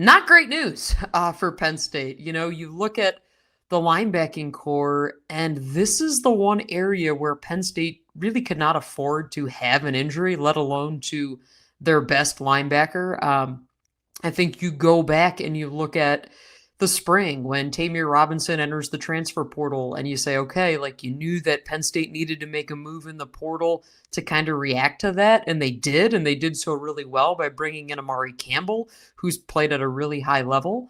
Not great news for Penn State. You know, you look at the linebacking core, and this is the one area where Penn State really could not afford to have an injury, let alone to their best linebacker. I think you go back and you look at the spring when Tamir Robinson enters the transfer portal and you say, okay, like you knew that Penn State needed to make a move in the portal to kind of react to that. And they did so really well by bringing in Amari Campbell, who's played at a really high level.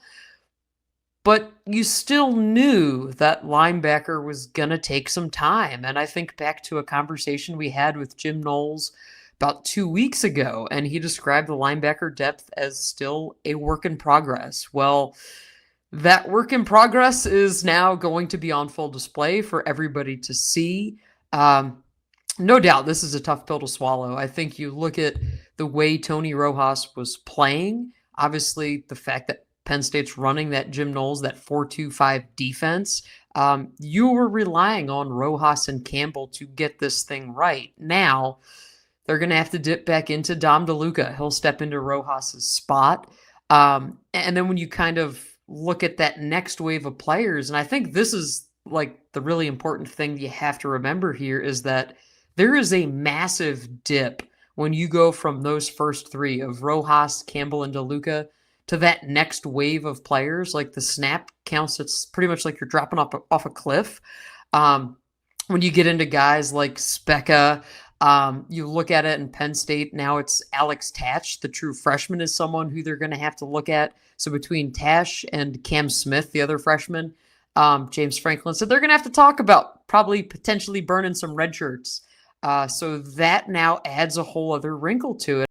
But you still knew that linebacker was going to take some time. And I think back to a conversation we had with Jim Knowles about 2 weeks ago, and he described the linebacker depth as still a work in progress. Well, that work in progress is now going to be on full display for everybody to see. No doubt this is a tough pill to swallow. I think you look at the way Tony Rojas was playing, obviously the fact that Penn State's running that Jim Knowles, that 4-2-5 defense, you were relying on Rojas and Campbell to get this thing right. Now, they're going to have to dip back into Dom DeLuca. He'll step into Rojas's spot. And then when you kind of look at that next wave of players, and I think this is like the really important thing you have to remember here is that there is a massive dip when you go from those first three of Rojas, Campbell, and DeLuca to that next wave of players. Like the snap counts, it's pretty much like you're dropping off a cliff. When you get into guys like Specca, you look at it in Penn State, now it's Alex Tatch, the true freshman, is someone who they're going to have to look at. So between Tash and Cam Smith, the other freshman, James Franklin said they're going to have to talk about probably potentially burning some red shirts. So that now adds a whole other wrinkle to it.